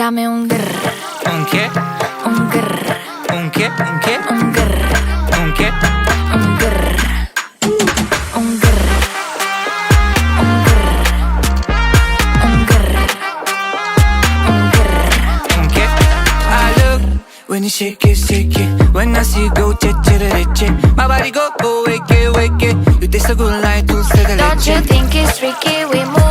Dame un grr, ¿Un qué? un grr, ¿Un qué? ¿Un qué? un grr, ¿Un qué? un grr, un grr, un grr, un grr, un grr. ¿Un qué? I look when you shake it. When I see you go, che. My body go, wake it. You taste so good like dulce de Don't you leche. think it's tricky? We move